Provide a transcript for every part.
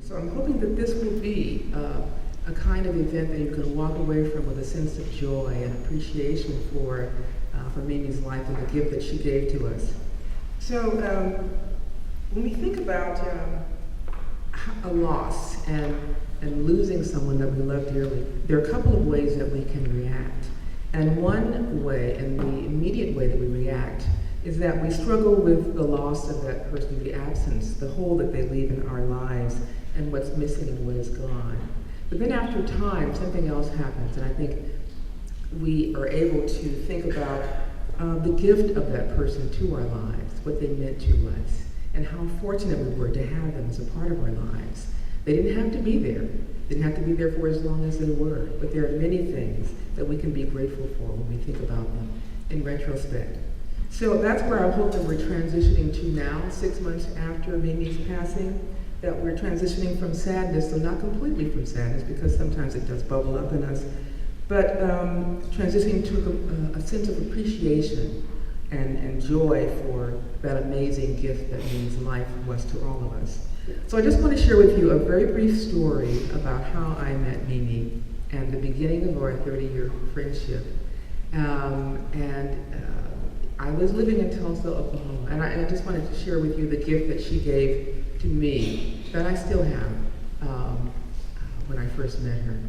So I'm hoping that this will be a kind of event that you can walk away from with a sense of joy and appreciation for Mimi's life and the gift that she gave to us. So when we think about a loss and losing someone that we love dearly, there are a couple of ways that we can react. And one way, and the immediate way that we react, is that we struggle with the loss of that person, the absence, the hole that they leave in our lives, and what's missing and what is gone. But then after time, something else happens, and I think we are able to think about the gift of that person to our lives, what they meant to us, and how fortunate we were to have them as a part of our lives. They didn't have to be there. They didn't have to be there for as long as they were, but there are many things that we can be grateful for when we think about them in retrospect. So that's where I hope that we're transitioning to now, 6 months after Mimi's passing, that we're transitioning from sadness, so not completely from sadness, because sometimes it does bubble up in us, but transitioning to a sense of appreciation and joy for that amazing gift that Mimi's life was to all of us. So I just want to share with you a very brief story about how I met Mimi and the beginning of our 30-year friendship. I was living in Tulsa, Oklahoma, and I just wanted to share with you the gift that she gave to me that I still have when I first met her.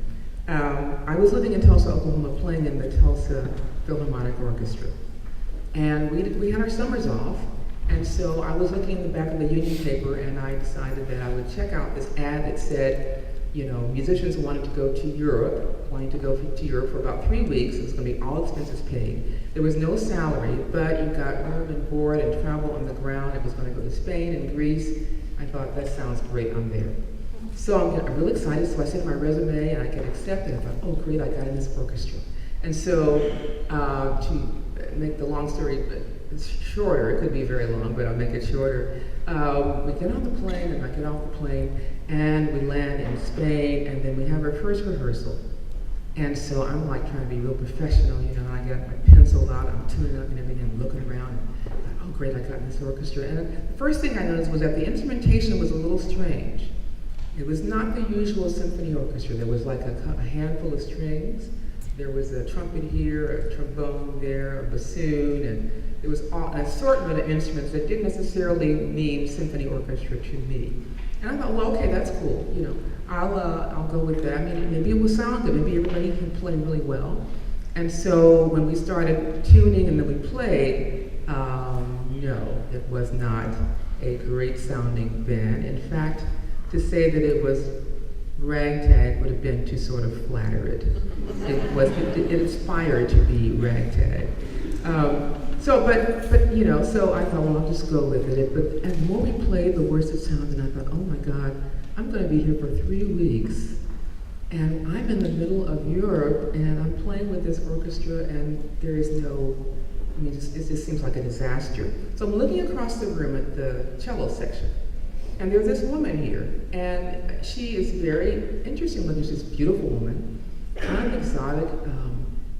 I was living in Tulsa, Oklahoma, playing in the Tulsa Philharmonic Orchestra. And we had our summers off, and so I was looking in the back of the union paper, and I decided that I would check out this ad that said, musicians wanted to go to Europe, for about 3 weeks. It was going to be all expenses paid. There was no salary, but you got room and board and travel on the ground. It was going to go to Spain and Greece. I thought, that sounds great, I'm there. So I'm really excited, so I sent my resume, and I get accepted. I thought, oh great, I got in this orchestra. And so, to make the long story shorter, it could be very long, but I'll make it shorter. We get on the plane, and I get off the plane, and we land in Spain, and then we have our first rehearsal. And so I'm like trying to be real professional, I got my pencil out, I'm tuning up and everything, and looking around, and I thought, oh great, I got in this orchestra. And the first thing I noticed was that the instrumentation was a little strange. It was not the usual symphony orchestra. There was like a handful of strings. There was a trumpet here, a trombone there, a bassoon, and there was an assortment of instruments that didn't necessarily mean symphony orchestra to me. And I thought, well, okay, that's cool. I'll go with that. I mean, maybe it will sound good. Maybe everybody can play really well. And so when we started tuning and then we played, no, it was not a great sounding band. In fact, to say that it was ragtag would have been to sort of flatter it. It aspired to be ragtag. So I thought, well, I'll just go with it. But the more we played, the worse it sounded. And I thought, oh my God, I'm going to be here for 3 weeks, and I'm in the middle of Europe, and I'm playing with this orchestra, and there is no, it just seems like a disaster. So I'm looking across the room at the cello section, and there's this woman here, and she is very interesting looking. She's a beautiful woman, kind of exotic.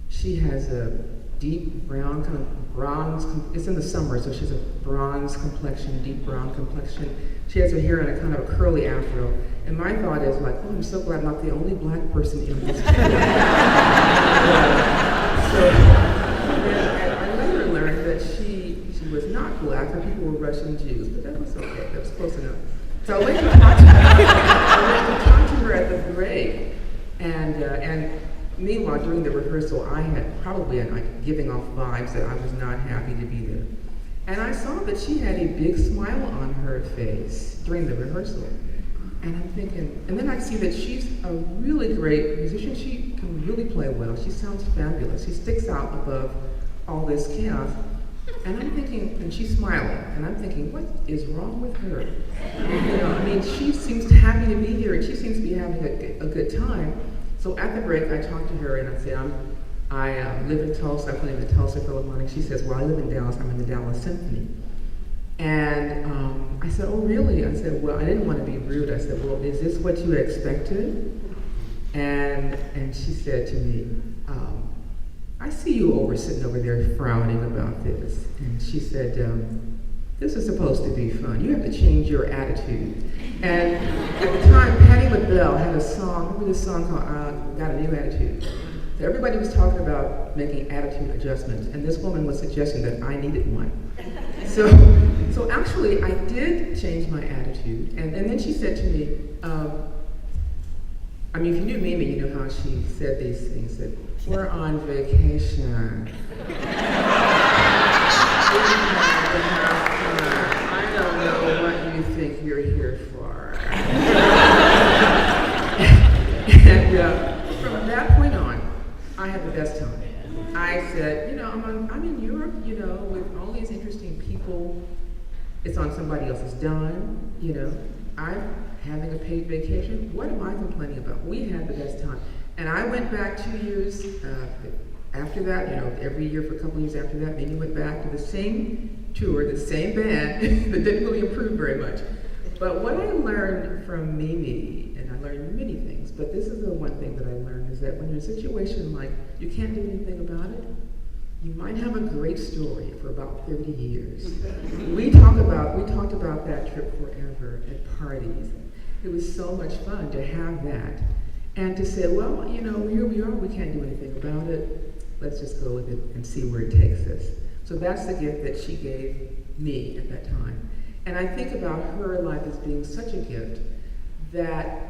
She has a deep brown, kind of bronze, it's in the summer, so she's a bronze complexion, deep brown complexion. She has her hair in a kind of a curly afro. And my thought is like, oh, I'm so glad I'm not the only black person in this film. I later learned that she was not black, her people were Russian Jews, but that was okay, that was close enough. So I went to talk to her at the break, and meanwhile, during the rehearsal, I had probably giving off vibes that I was not happy to be there. And I saw that she had a big smile on her face during the rehearsal. And I'm thinking, and then I see that she's a really great musician. She can really play well. She sounds fabulous. She sticks out above all this chaos. And I'm thinking, and she's smiling, and I'm thinking, what is wrong with her? She seems happy to be here, and she seems to be having a good time. So at the break, I talked to her, and I said, I live in Tulsa, I play in the Tulsa Philharmonic. She says, well, I live in Dallas, I'm in the Dallas Symphony. And I said, oh, really? I said, well, I didn't want to be rude. I said, well, is this what you expected? And she said to me, I see you sitting over there frowning about this. And she said, this is supposed to be fun. You have to change your attitude. And at the time, Danielle had a song, remember this song called Got a New Attitude? So everybody was talking about making attitude adjustments, and this woman was suggesting that I needed one. So actually, I did change my attitude, and then she said to me, I mean, if you knew Mimi, you know how she said these things, that we're on vacation. I don't know what you think you're here for. And from that point on, I had the best time. I said, you know, I'm in Europe, you know, with all these interesting people. It's on somebody else's dime, you know. I'm having a paid vacation. What am I complaining about? We had the best time. And I went back 2 years after that, you know, every year for a couple of years after that. Mimi went back to the same tour, the same band that didn't really improve very much. But what I learned from Mimi, and I learned many things, but this is the one thing that I learned, is that when you're in a situation like you can't do anything about it, you might have a great story for about 30 years. We talked about that trip forever at parties. It was so much fun to have that. And to say, well, you know, here we are, we can't do anything about it. Let's just go with it and see where it takes us. So that's the gift that she gave me at that time. And I think about her life as being such a gift that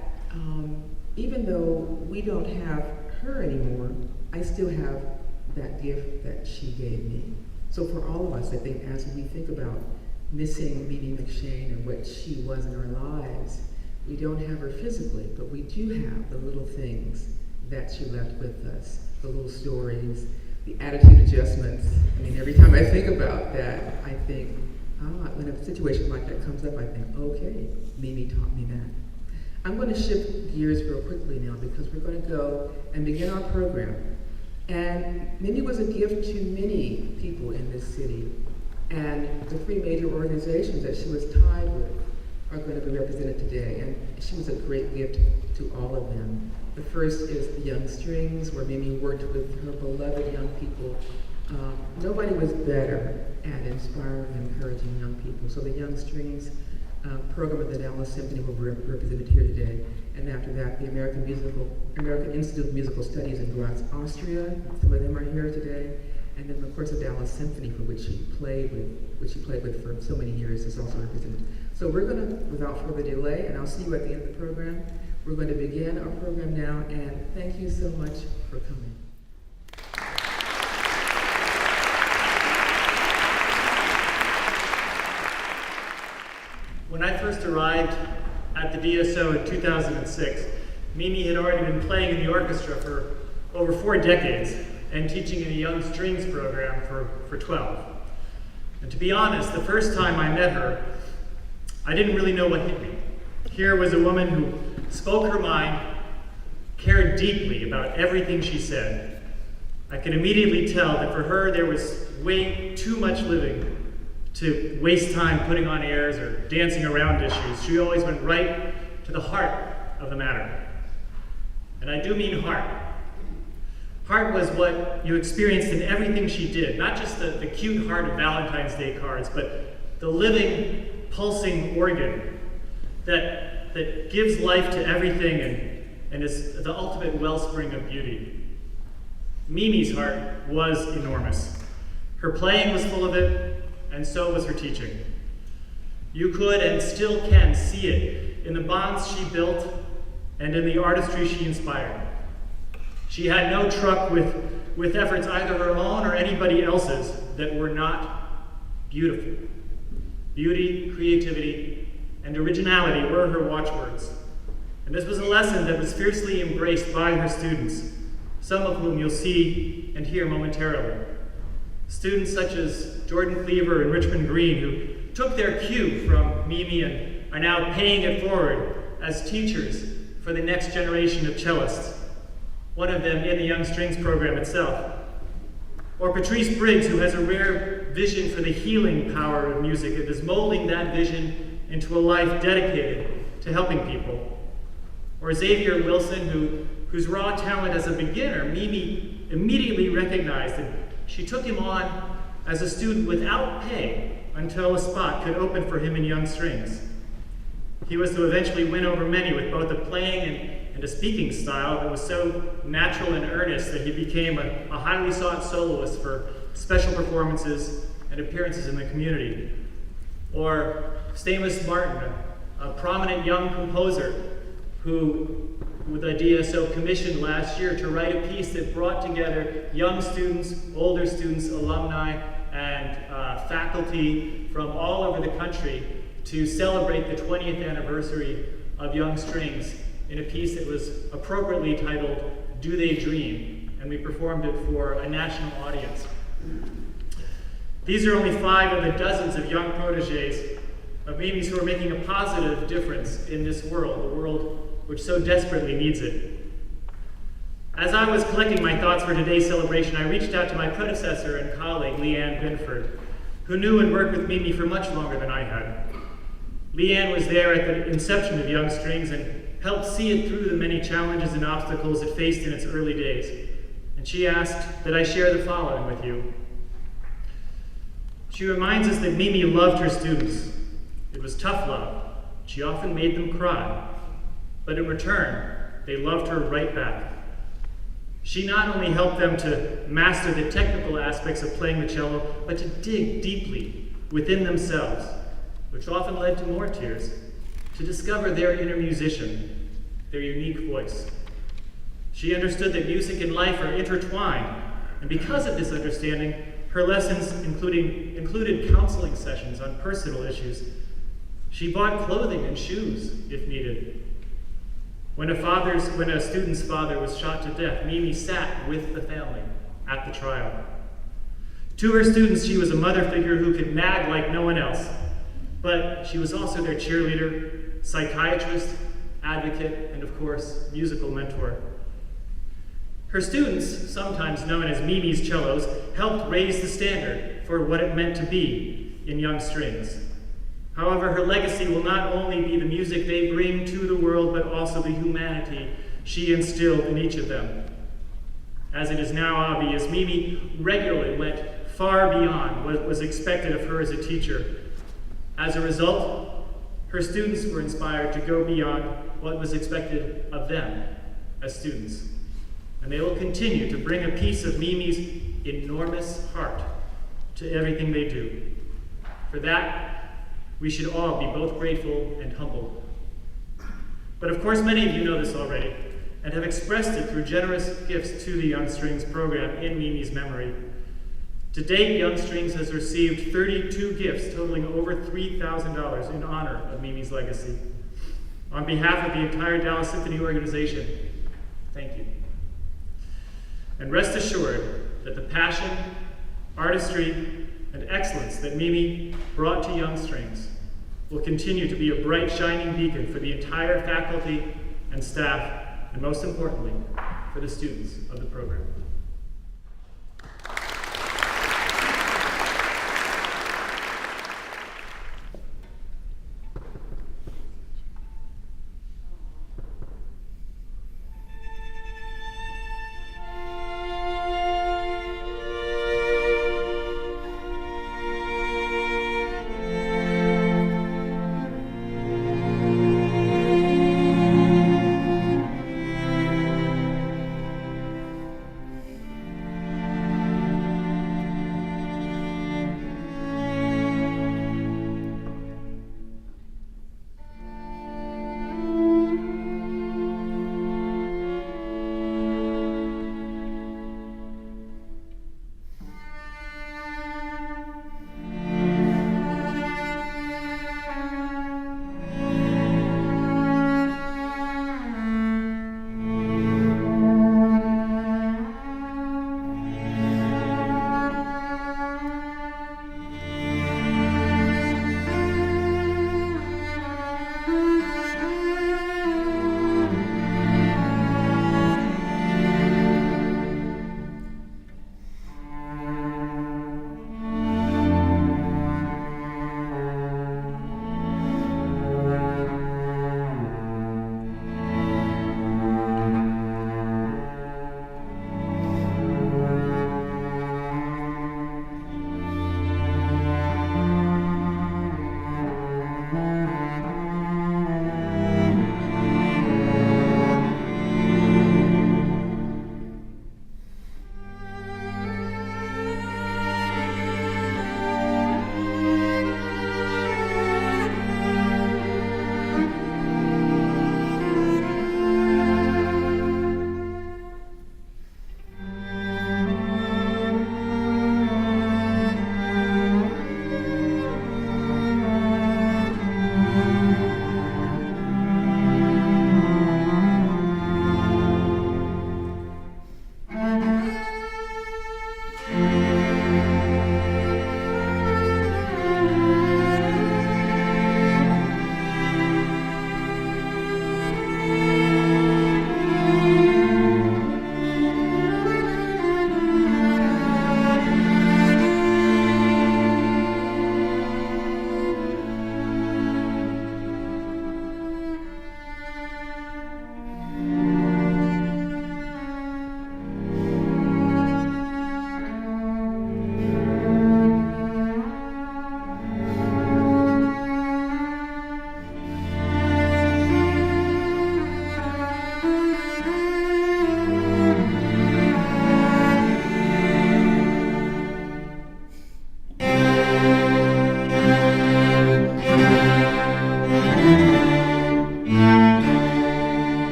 even though we don't have her anymore, I still have that gift that she gave me. So for all of us, I think, as we think about missing Mimi McShane and what she was in our lives, we don't have her physically, but we do have the little things that she left with us, the little stories, the attitude adjustments. I mean, every time I think about that, I think, when a situation like that comes up, I think, okay, Mimi taught me that. I'm going to shift gears real quickly now because we're going to go and begin our program. And Mimi was a gift to many people in this city. And the three major organizations that she was tied with are going to be represented today. And she was a great gift to all of them. The first is the Young Strings, where Mimi worked with her beloved young people. Nobody was better at inspiring and encouraging young people. So the Young Strings program of the Dallas Symphony will be represented here today. And after that, the American Institute of Musical Studies in Graz, Austria. Some of them are here today. And then, of course, the Dallas Symphony, for which she played with for so many years, is also represented. So we're going to, without further delay, and I'll see you at the end of the program, we're going to begin our program now, and thank you so much for coming. When I first arrived at the DSO in 2006, Mimi had already been playing in the orchestra for over 4 decades and teaching in a Young Strings program for 12. And to be honest, the first time I met her, I didn't really know what hit me. Here was a woman who spoke her mind, cared deeply about everything she said. I could immediately tell that for her there was way too much living to waste time putting on airs or dancing around issues. She always went right to the heart of the matter. And I do mean heart. Heart was what you experienced in everything she did, not just the cute heart of Valentine's Day cards, but the living, pulsing organ that gives life to everything and is the ultimate wellspring of beauty. Mimi's heart was enormous. Her playing was full of it, and so was her teaching. You could and still can see it in the bonds she built and in the artistry she inspired. She had no truck with efforts either her own or anybody else's that were not beautiful. Beauty, creativity, and originality were her watchwords. And this was a lesson that was fiercely embraced by her students, some of whom you'll see and hear momentarily. Students such as Jordan Cleaver and Richmond Greene, who took their cue from Mimi and are now paying it forward as teachers for the next generation of cellists, one of them in the Young Strings program itself. Or Patrice Briggs, who has a rare vision for the healing power of music and is molding that vision into a life dedicated to helping people. Or Xavier Wilson, whose raw talent as a beginner, Mimi immediately recognized, and she took him on as a student without pay until a spot could open for him in Young Strings. He was to eventually win over many with both a playing and a speaking style that was so natural and earnest that he became a highly sought soloist for special performances and appearances in the community. Or Stamos Martin, a prominent young composer who the DSO commissioned last year to write a piece that brought together young students, older students, alumni, and faculty from all over the country to celebrate the 20th anniversary of Young Strings in a piece that was appropriately titled, Do They Dream? And we performed it for a national audience. These are only 5 of the dozens of young proteges of Mimi's who are making a positive difference in this world, the world which so desperately needs it. As I was collecting my thoughts for today's celebration, I reached out to my predecessor and colleague, Leanne Binford, who knew and worked with Mimi for much longer than I had. Leanne was there at the inception of Young Strings and helped see it through the many challenges and obstacles it faced in its early days. And she asked that I share the following with you. She reminds us that Mimi loved her students. It was tough love. She often made them cry. But in return, they loved her right back. She not only helped them to master the technical aspects of playing the cello, but to dig deeply within themselves, which often led to more tears, to discover their inner musician, their unique voice. She understood that music and life are intertwined, and because of this understanding, her lessons included counseling sessions on personal issues. She bought clothing and shoes if needed. When a student's father was shot to death, Mimi sat with the family at the trial. To her students, she was a mother figure who could nag like no one else, but she was also their cheerleader, psychiatrist, advocate, and of course, musical mentor. Her students, sometimes known as Mimi's cellos, helped raise the standard for what it meant to be in Young Strings. However, her legacy will not only be the music they bring to the world, but also the humanity she instilled in each of them. As it is now obvious, Mimi regularly went far beyond what was expected of her as a teacher. As a result, her students were inspired to go beyond what was expected of them as students. And they will continue to bring a piece of Mimi's enormous heart to everything they do. For that, we should all be both grateful and humbled. But of course, many of you know this already and have expressed it through generous gifts to the Young Strings program in Mimi's memory. To date, Young Strings has received 32 gifts totaling over $3,000 in honor of Mimi's legacy. On behalf of the entire Dallas Symphony organization, thank you. And rest assured that the passion, artistry, and excellence that Mimi brought to Young Strings will continue to be a bright, shining beacon for the entire faculty and staff, and most importantly, for the students of the program.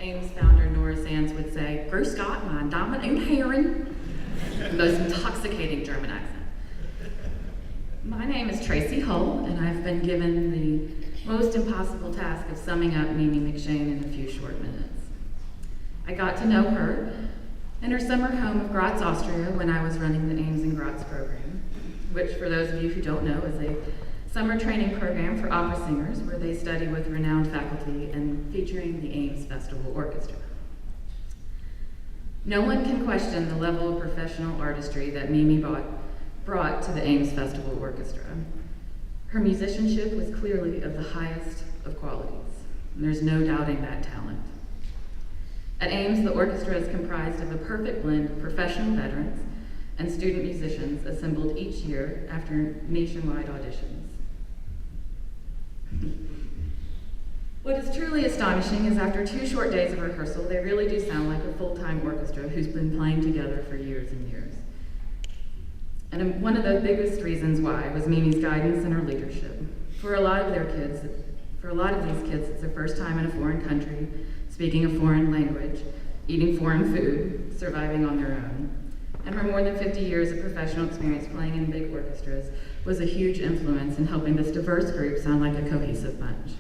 Ames founder Nora Sands would say, "Grüß Gott, meine Damen und Herren," the most intoxicating German accent. My name is Tracy Hull, and I've been given the most impossible task of summing up Mimi McShane in a few short minutes. I got to know her in her summer home of Graz, Austria, when I was running the Ames and Graz program, which, for those of you who don't know, is a summer training program for opera singers where they study with renowned faculty and featuring the Ames Festival Orchestra. No one can question the level of professional artistry that Mimi brought to the Ames Festival Orchestra. Her musicianship was clearly of the highest of qualities, and there's no doubting that talent. At Ames, the orchestra is comprised of a perfect blend of professional veterans and student musicians assembled each year after nationwide auditions. What is truly astonishing is after 2 short days of rehearsal, they really do sound like a full-time orchestra who's been playing together for years and years. And one of the biggest reasons why was Mimi's guidance and her leadership. For a lot of these kids, it's their first time in a foreign country, speaking a foreign language, eating foreign food, surviving on their own. And her more than 50 years of professional experience playing in big orchestras was a huge influence in helping this diverse group sound like a cohesive bunch.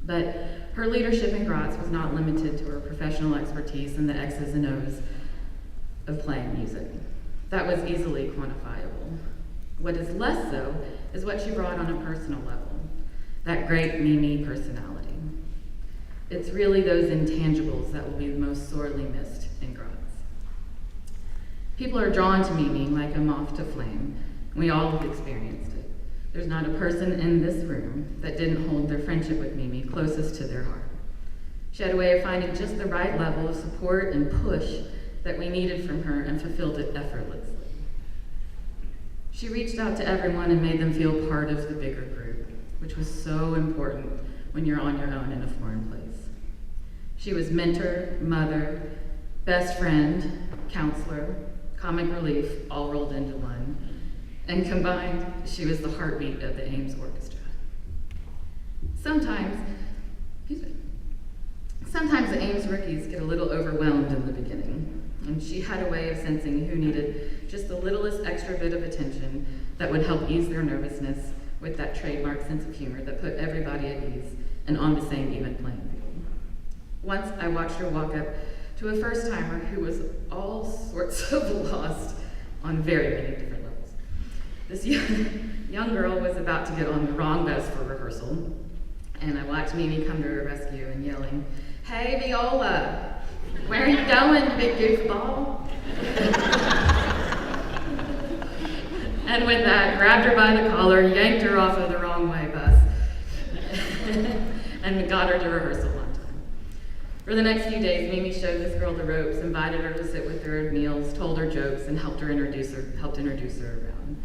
But her leadership in Graz was not limited to her professional expertise in the X's and O's of playing music. That was easily quantifiable. What is less so is what she brought on a personal level, that great Mimi personality. It's really those intangibles that will be most sorely missed in Graz. People are drawn to Mimi like a moth to flame. We all have experienced it. There's not a person in this room that didn't hold their friendship with Mimi closest to their heart. She had a way of finding just the right level of support and push that we needed from her and fulfilled it effortlessly. She reached out to everyone and made them feel part of the bigger group, which was so important when you're on your own in a foreign place. She was mentor, mother, best friend, counselor, comic relief, all rolled into one. And combined, she was the heartbeat of the Ames Orchestra. Sometimes the Ames rookies get a little overwhelmed in the beginning, and she had a way of sensing who needed just the littlest extra bit of attention that would help ease their nervousness with that trademark sense of humor that put everybody at ease and on the same even playing field. Once I watched her walk up to a first-timer who was all sorts of lost on very many different levels. This young girl was about to get on the wrong bus for rehearsal, and I watched Mimi come to her rescue and yelling, "Hey, Viola, where are you going, you big goofball?" And with that, grabbed her by the collar, yanked her off of the wrong way bus, and got her to rehearsal on time. For the next few days, Mimi showed this girl the ropes, invited her to sit with her at meals, told her jokes, and helped introduce her around.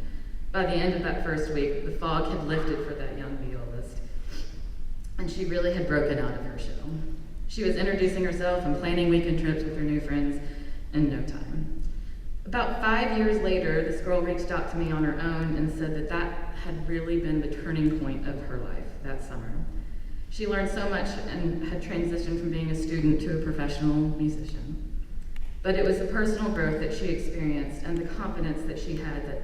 By the end of that first week, the fog had lifted for that young violist, and she really had broken out of her shell. She was introducing herself and planning weekend trips with her new friends in no time. About 5 years later, this girl reached out to me on her own and said that had really been the turning point of her life that summer. She learned so much and had transitioned from being a student to a professional musician. But it was the personal growth that she experienced and the confidence that she had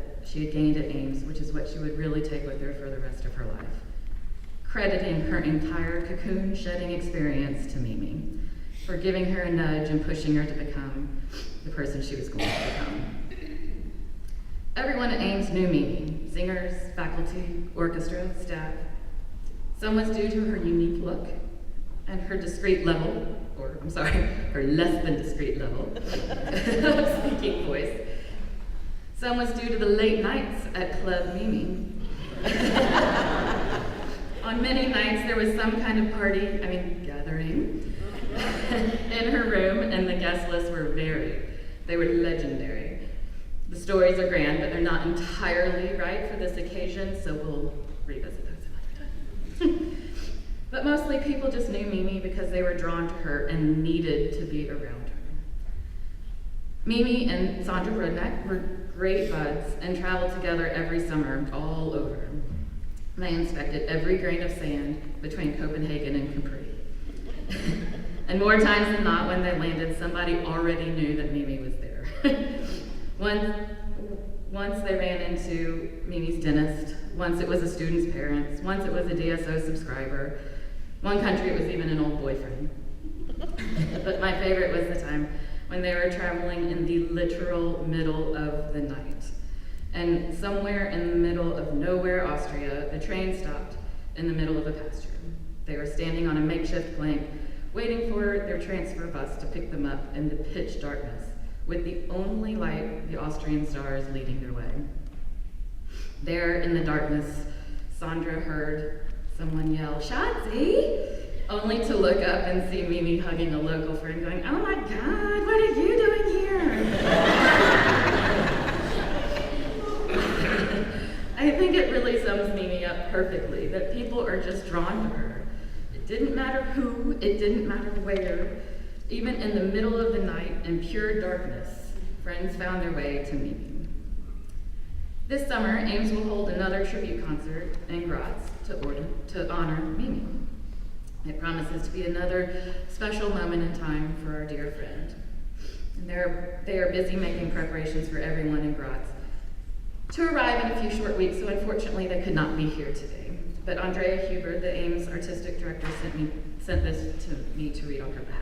gained at Ames, which is what she would really take with her for the rest of her life. Crediting her entire cocoon-shedding experience to Mimi for giving her a nudge and pushing her to become the person she was going to become. Everyone at Ames knew Mimi, singers, faculty, orchestra, staff. Some was due to her unique look and her discreet level, her less than discreet level of speaking voice. Some was due to the late nights at Club Mimi. On many nights, there was some kind of gathering in her room, and the guest lists were varied. They were legendary. The stories are grand, but they're not entirely right for this occasion, so we'll revisit those another time. But mostly people just knew Mimi because they were drawn to her and needed to be around her. Mimi and Sandra Brudnak were great buds and traveled together every summer all over. They inspected every grain of sand between Copenhagen and Capri. And more times than not, when they landed, somebody already knew that Mimi was there. Once they ran into Mimi's dentist, once it was a student's parents, once it was a DSO subscriber, one country it was even an old boyfriend. But my favorite was the time when they were traveling in the literal middle of the night. And somewhere in the middle of nowhere, Austria, the train stopped in the middle of a pasture. They were standing on a makeshift plank, waiting for their transfer bus to pick them up in the pitch darkness, with the only light the Austrian stars leading their way. There in the darkness, Sandra heard someone yell, "Schatzi!" only to look up and see Mimi hugging a local friend going, "Oh my God, what are you doing here?" I think it really sums Mimi up perfectly, that people are just drawn to her. It didn't matter who, it didn't matter where. Even in the middle of the night in pure darkness, friends found their way to Mimi. This summer, Ames will hold another tribute concert in Graz to honor Mimi. It promises to be another special moment in time for our dear friend. And they are busy making preparations for everyone in Graz to arrive in a few short weeks, so unfortunately they could not be here today. But Andrea Huber, the Ames artistic director, sent this to me to read on her behalf.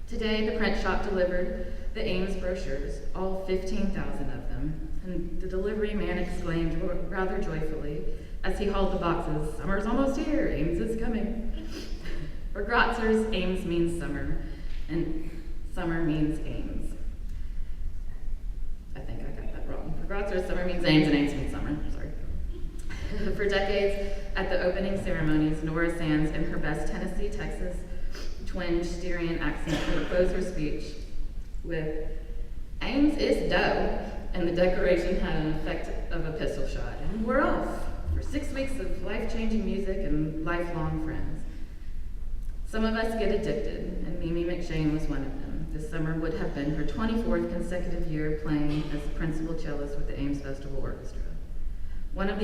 Today, the print shop delivered the Ames brochures, all 15,000 of them, and the delivery man exclaimed rather joyfully as he hauled the boxes, "Summer's almost here, Ames is coming." For Grazers, Ames means summer, and summer means Ames. I think I got that wrong. For Grazers, summer means Ames, and Ames means summer, sorry. For decades, at the opening ceremonies, Nora Sands, in her best Tennessee, Texas, twinge Styrian accent, to close her speech with, "Ames is dough," and the decoration had an effect of a pistol shot. And we're off for 6 weeks of life-changing music and lifelong friends. Some of us get addicted, and Mimi McShane was one of them. This summer would have been her 24th consecutive year playing as principal cellist with the Ames Festival Orchestra. One of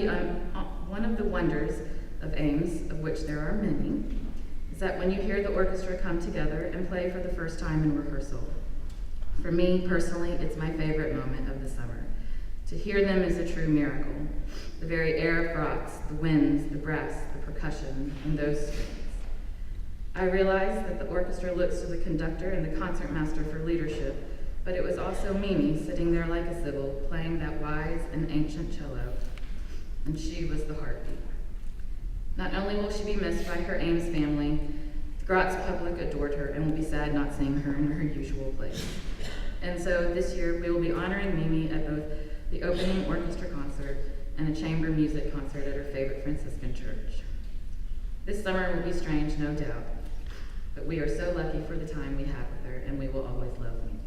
the wonders of Ames, of which there are many, is that when you hear the orchestra come together and play for the first time in rehearsal. For me, personally, it's my favorite moment of the summer. To hear them is a true miracle. The very air of Graz, the winds, the brass, the percussion, and those strings. I realize that the orchestra looks to the conductor and the concertmaster for leadership, but it was also Mimi sitting there like a sibyl, playing that wise and ancient cello, and she was the heartbeat. Not only will she be missed by her Ames family, the Graz public adored her and will be sad not seeing her in her usual place. And so this year we will be honoring Mimi at both the opening orchestra concert and a chamber music concert at her favorite Franciscan church. This summer will be strange, no doubt, but we are so lucky for the time we have with her, and we will always love Mimi.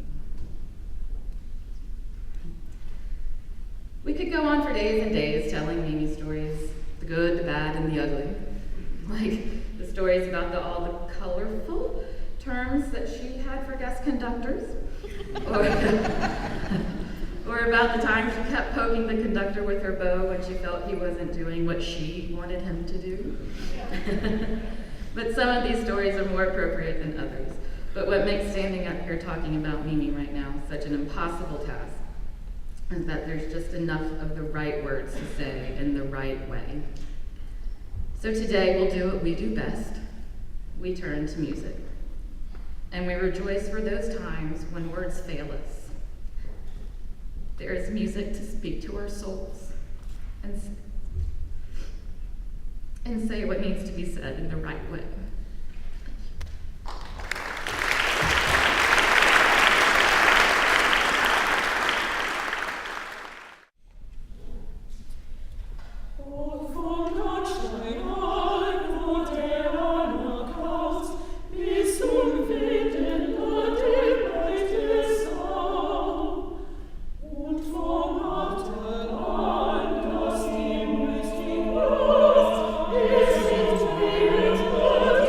We could go on for days and days telling Mimi stories, the good, the bad, and the ugly. Like the stories about all the colorful terms that she had for guest conductors, or about the time she kept poking the conductor with her bow when she felt he wasn't doing what she wanted him to do. But some of these stories are more appropriate than others. But what makes standing up here talking about Mimi right now such an impossible task is that there's just enough of the right words to say in the right way. So today we'll do what we do best. We turn to music. And we rejoice for those times when words fail us. There is music to speak to our souls and say what needs to be said in the right way. Thank you.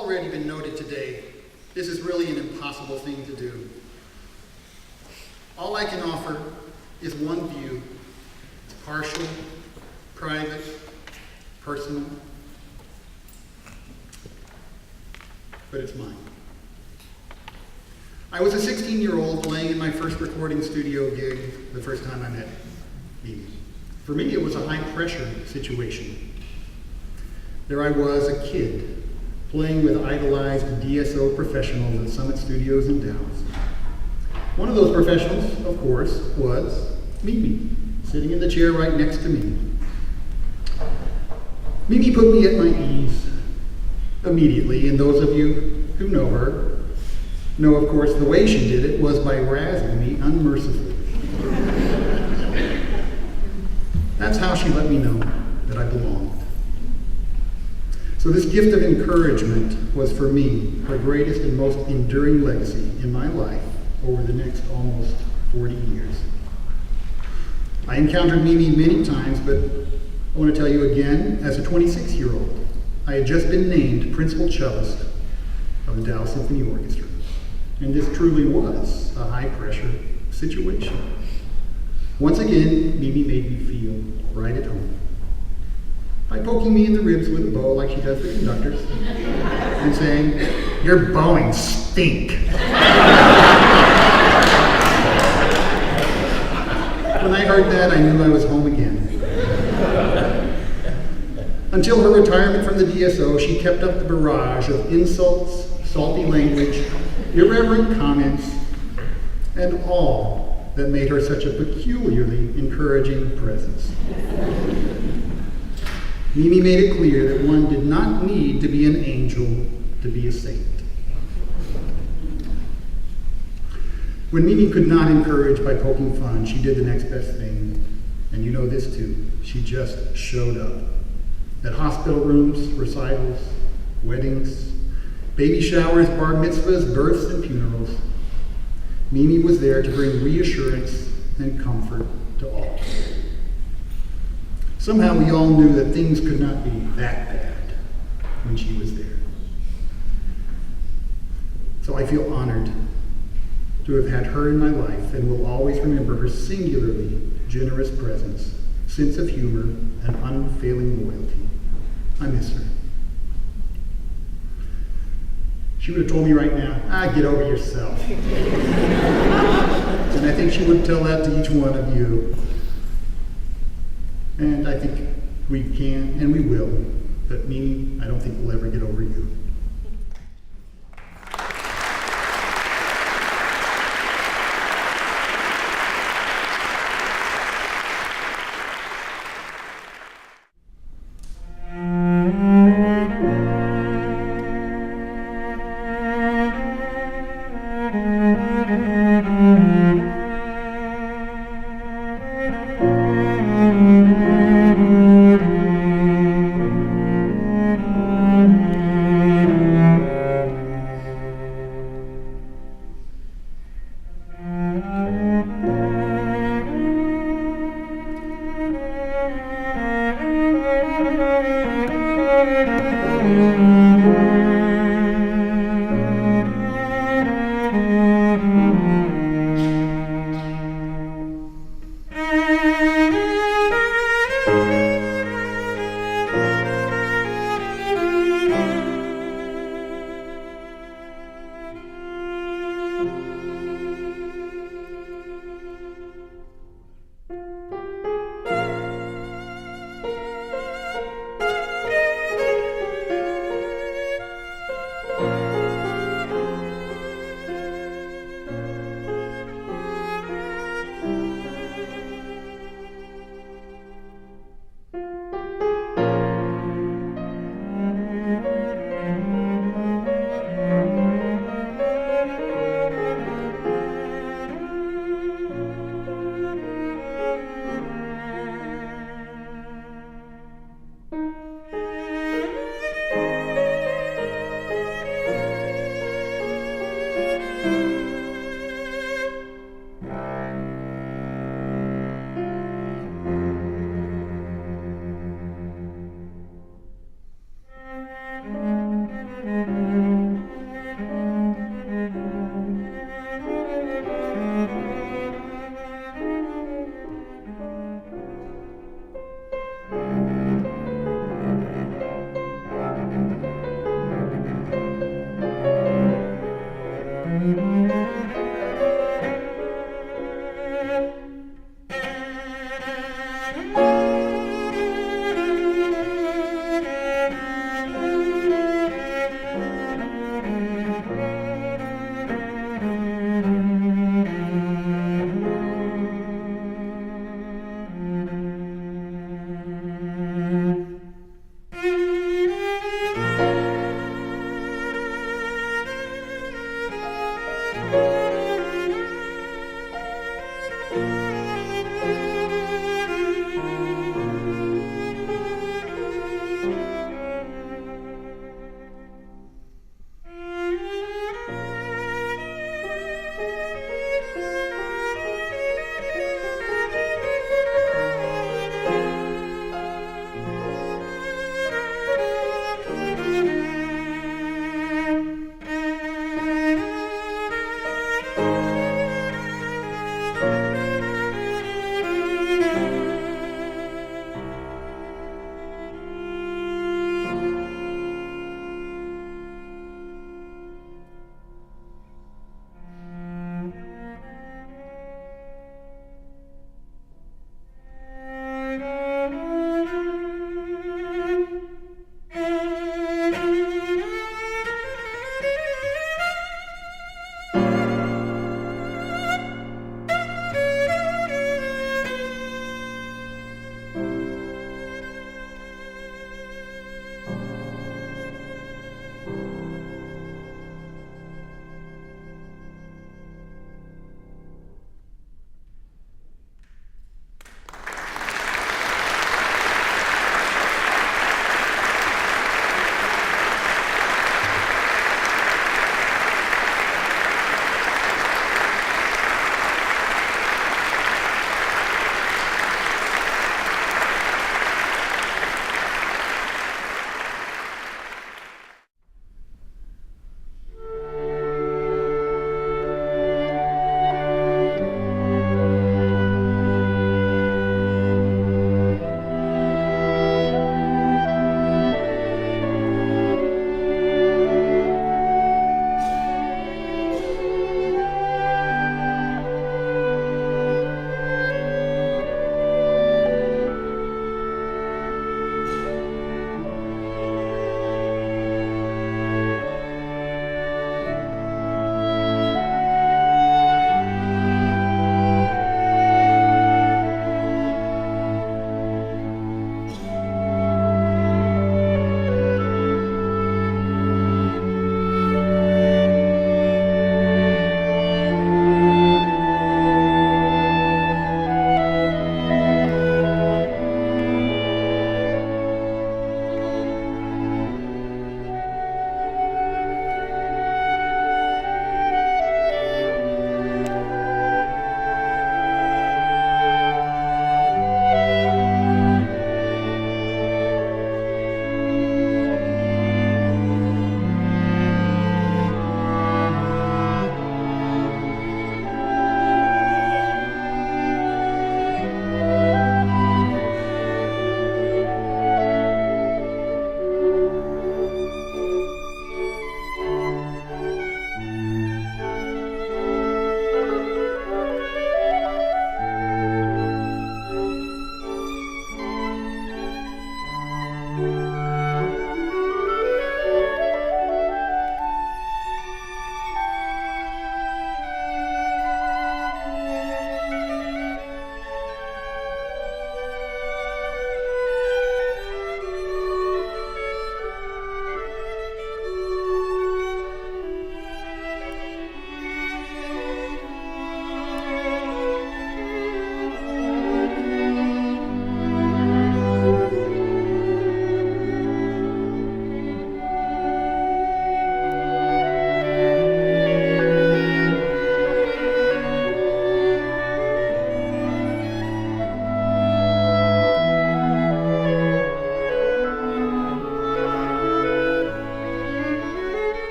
already been noted today, this is really an impossible thing to do. All I can offer is one view. It's partial, private, personal, but it's mine. I was a 16-year-old playing in my first recording studio gig the first time I met Mimi. For me, it was a high-pressure situation. There I was, a kid, playing with idolized DSO professionals at Summit Studios in Dallas. One of those professionals, of course, was Mimi, sitting in the chair right next to me. Mimi put me at my ease immediately, and those of you who know her know, of course, the way she did it was by razzing me unmercifully. That's how she let me know that I belonged. So this gift of encouragement was for me her greatest and most enduring legacy in my life over the next almost 40 years. I encountered Mimi many times, but I want to tell you again, as a 26-year-old, I had just been named principal cellist of the Dallas Symphony Orchestra. And this truly was a high-pressure situation. Once again, Mimi made me feel right at home by poking me in the ribs with a bow like she does the conductors and saying, "Your bowing stink." When I heard that, I knew I was home again. Until her retirement from the DSO, she kept up the barrage of insults, salty language, irreverent comments, and all that made her such a peculiarly encouraging presence. Mimi made it clear that one did not need to be an angel to be a saint. When Mimi could not encourage by poking fun, she did the next best thing, and you know this too. She just showed up. At hospital rooms, recitals, weddings, baby showers, bar mitzvahs, births, and funerals, Mimi was there to bring reassurance and comfort to all. Somehow we all knew that things could not be that bad when she was there. So I feel honored to have had her in my life and will always remember her singularly generous presence, sense of humor, and unfailing loyalty. I miss her. She would have told me right now, get over yourself. And I think she would tell that to each one of you. And I think we can and we will. But Mimi, I don't think we'll ever get over you.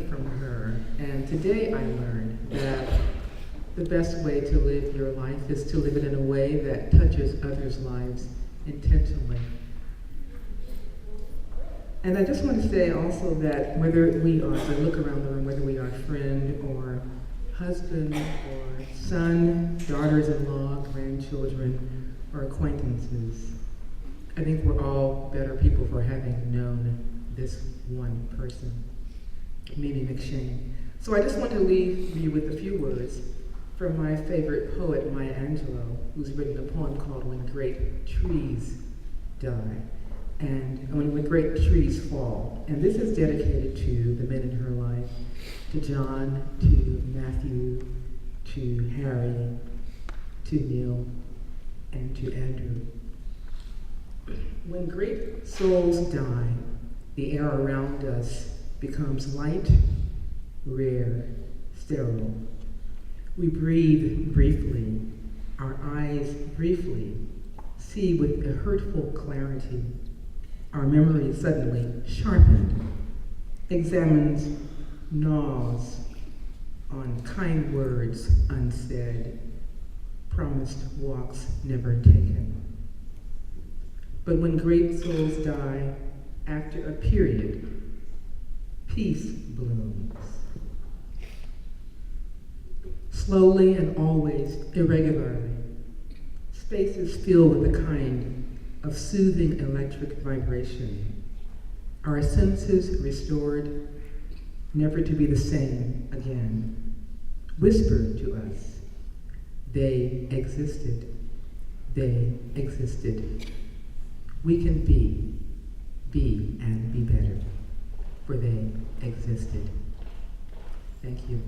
from her, and today I learned that the best way to live your life is to live it in a way that touches others' lives intentionally. And I just want to say also that whether we are, as I look around the room, whether we are friend or husband or son, daughters-in-law, grandchildren, or acquaintances, I think we're all better people for having known this one person, Allegan McShane. So I just want to leave you with a few words from my favorite poet, Maya Angelou, who's written a poem called When Great Trees Die, and when great trees fall. And this is dedicated to the men in her life, to John, to Matthew, to Harry, to Neil, and to Andrew. When great souls die, the air around us becomes light, rare, sterile. We breathe briefly, our eyes briefly see with a hurtful clarity. Our memory suddenly sharpened, examines, gnaws on kind words unsaid, promised walks never taken. But when great souls die, after a period, peace blooms. Slowly and always, irregularly, space is filled with a kind of soothing electric vibration. Our senses restored, never to be the same again. Whisper to us, they existed, they existed. We can be and be better, for they existed. Thank you.